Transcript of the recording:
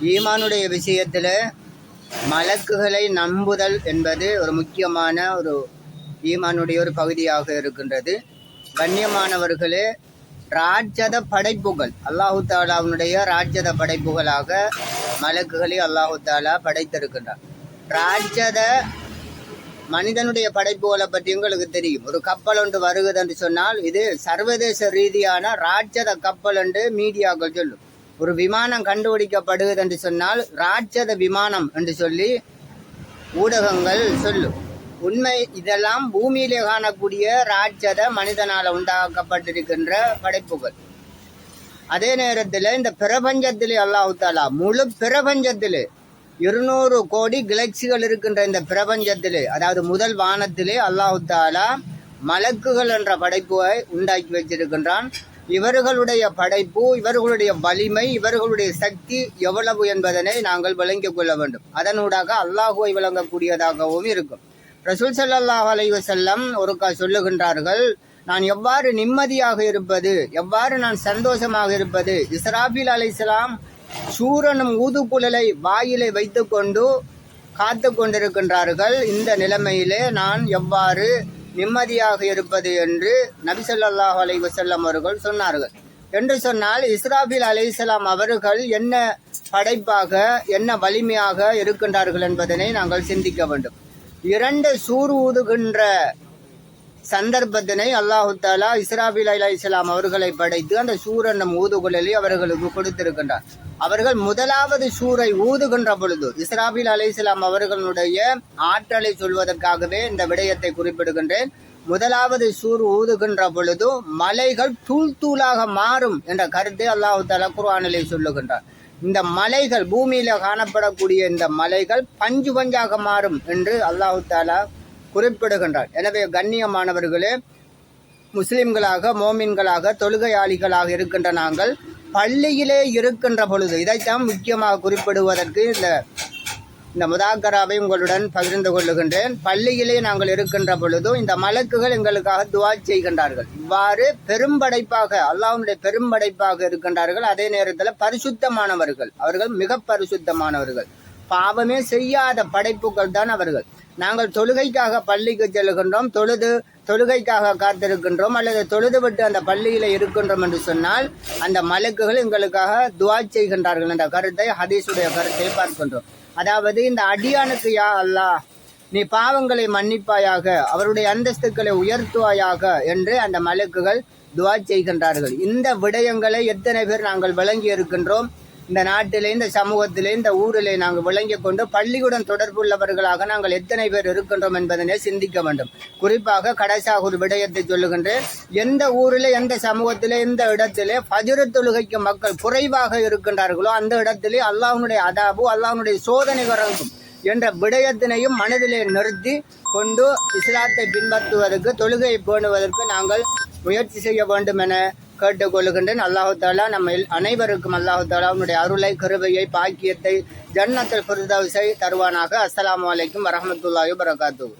ஈமானுடைய விஷயத்தில் மலக்குகளை நம்புதல் என்பது ஒரு முக்கியமான ஒரு ஈமானுடைய ஒரு பகுதியாக இருக்கின்றது. கண்ணியமானவர்களே, ராஜ்யத படைப்புகள் அல்லாஹு தாலாவுடைய ராஜ்யத படைப்புகளாக மலக்குகளை அல்லாஹு தாலா படைத்திருக்கின்றார். ராஜ்யத மனிதனுடைய படைப்புகளை பற்றி உங்களுக்கு தெரியும். ஒரு கப்பல் ஒன்று வருகிறது என்று சொன்னால் இது சர்வதேச ரீதியான ராஜ்யத கப்பல் என்று மீடியாக்கள் சொல்லும். ஒரு விமானம் கண்டுபிடிக்கப்படுகிறது என்று சொன்னால் ராட்சத விமானம் என்று சொல்லி ஊடகங்கள் சொல்லும். உண்மை இதெல்லாம் பூமியிலே காணக்கூடிய ராட்சத மனிதனால் உண்டாக்கப்பட்டிருக்கின்ற படைப்புகள். அதே நேரத்தில் இந்த பிரபஞ்சத்திலே அல்லாஹ் தஆலா முழு பிரபஞ்சத்திலே 200 கோடி கிளக்சிகள் இருக்கின்ற இந்த பிரபஞ்சத்திலே, அதாவது முதல் வானத்திலே அல்லாஹ் தஆலா மலக்குகள் என்ற படைப்பை உண்டாக்கி வச்சிருக்கின்றான். இவர்களுடைய படைப்பு, இவர்களுடைய வலிமை, இவர்களுடைய சக்தி எவ்வளவு என்பதனை நாங்கள் விளங்கிக் கொள்ள வேண்டும். அதனூடாக அல்லாஹுவை விளங்கக்கூடியதாகவும் இருக்கும். ரசூல் ஸல்லல்லாஹு அலைஹி வஸல்லம் ஒருக்கா சொல்லுகின்றார்கள், நான் எவ்வாறு நிம்மதியாக இருப்பது, எவ்வாறு நான் சந்தோஷமாக இருப்பது. இஸ்ராபீல் அலைஹிஸ்ஸலாம் சூரனும் ஊதுகுழலை வாயிலை வைத்து கொண்டு காத்து கொண்டிருக்கின்றார்கள். இந்த நிலைமையிலே நான் எவ்வாறு நிம்மதியாக இருப்பது என்று நபி ஸல்லல்லாஹு அலைஹி வஸல்லம் அவர்கள் சொன்னார்கள். என்று சொன்னால் இஸ்ராபீல் அலைஹிஸ்ஸலாம் அவர்கள் என்ன படைப்பாக, என்ன வலிமையாக இருக்கின்றார்கள் என்பதனை நாங்கள் சிந்திக்க வேண்டும். 2 சூர் ஊதுகின்ற சந்தர்ப்பத்தினை அல்லாஹு தஆலா இஸ்ராபீல் அலைஹிஸ்ஸலாம் அவர்களை படைத்து அந்த சூரனும் ஊதுகுழலை அவர்களுக்கு கொடுத்திருக்கின்றார். அவர்கள் முதலாவது சூரை ஊதுகின்ற பொழுது, இஸ்ராபீல் அலைஹிஸ்ஸலாம் அவர்களுடைய ஆற்றலை சொல்வதற்காகவே இந்த விடயத்தை குறிப்பிடுகின்றேன். முதலாவது சூர் ஊதுகின்ற பொழுது மலைகள் தூள் தூளாக மாறும் என்ற கருத்தை அல்லாஹு தஆலா குர்ஆனிலே சொல்லுகின்றார். இந்த மலைகள், பூமியில காணப்படக்கூடிய இந்த மலைகள் பஞ்சு பஞ்சாக மாறும் என்று அல்லாஹு தஆலா குறிப்பிடுகின்றார். எனவே கண்ணியமானவர்களே, முஸ்லிம்களாக, மோமின்களாக, தொழுகையாளிகளாக இருக்கின்ற நாங்கள் பள்ளியிலே இருக்கின்ற பொழுது, இதைத்தான் முக்கியமாக குறிப்பிடுவதற்கு இந்த முதாக்கராவை உங்களுடன் பகிர்ந்து கொள்ளுகின்றேன். பள்ளியிலே நாங்கள் இருக்கின்ற பொழுது இந்த மலக்குகள் எங்களுக்காக துஆ செய்கின்றார்கள். இவ்வாறு பெரும்படைப்பாக, அல்லாஹ்வுடைய பெரும்படைப்பாக இருக்கின்றார்கள். அதே நேரத்தில் பரிசுத்தமானவர்கள், அவர்கள் மிக பரிசுத்தமானவர்கள், பாவமே செய்யாத படைப்புகள் தான் அவர்கள். நாங்கள் தொழுகைக்காக பள்ளிக்கு செல்கின்றோம், தொழுகைக்காக காத்திருக்கின்றோம், அல்லது தொழுது விட்டு அந்த பள்ளியில இருக்கின்றோம் என்று சொன்னால் அந்த மலக்குகள் எங்களுக்காக துஆ செய்கின்றார்கள் என்ற கருத்தை, ஹதீஸுடைய கருத்தை பார்க்கின்றோம். அதாவது இந்த அடியானுக்கு யா அல்லாஹ் நீ பாவங்களை மன்னிப்பாயாக, அவருடைய அந்தஸ்துக்களை உயர்த்துவாயாக என்று அந்த மலக்குகள் துஆ செய்கின்றார்கள். இந்த விடயங்களை எத்தனை பேர் நாங்கள் விளங்கி இருக்கின்றோம்? இந்த நாட்டிலே, இந்த சமூகத்திலே, இந்த ஊரிலே நாங்கள் விளங்கி கொண்டு பள்ளியுடன் தொடர்புள்ளவர்களாக நாங்கள் எத்தனை பேர் இருக்கின்றோம் என்பதனை சிந்திக்க வேண்டும். குறிப்பாக கடைசியாக ஒரு விடயத்தை சொல்லுகின்றேன். எந்த ஊரிலே, எந்த சமூகத்திலே, எந்த இடத்திலே ஃபஜ்ர் தொழுகைக்கு மக்கள் குறைவாக இருக்கின்றார்களோ அந்த இடத்திலே அல்லாஹ்வுடைய அதாபு, அல்லாஹ்வுடைய சோதனை இறங்கும் என்ற விடயத்தினையும் மனதிலே நிறுத்தி கொண்டு இஸ்லாத்தை பின்பற்றுவதற்கு, தொழுகையை பேணுவதற்கு நாங்கள் முயற்சி செய்ய வேண்டும் என கேட்டுக்கொள்கின்றேன். அல்லாஹு தஆலா நம்ம அனைவருக்கும் அல்லாஹு தஆலா அவனுடைய அருளை, கருவையை, பாக்கியத்தை, ஜன்னத்துல் ஃபிர்தௌஸை தருவானாக. அஸ்ஸலாமு அலைக்கும் வரஹ்மத்துல்லாஹி வபரகாத்துஹு.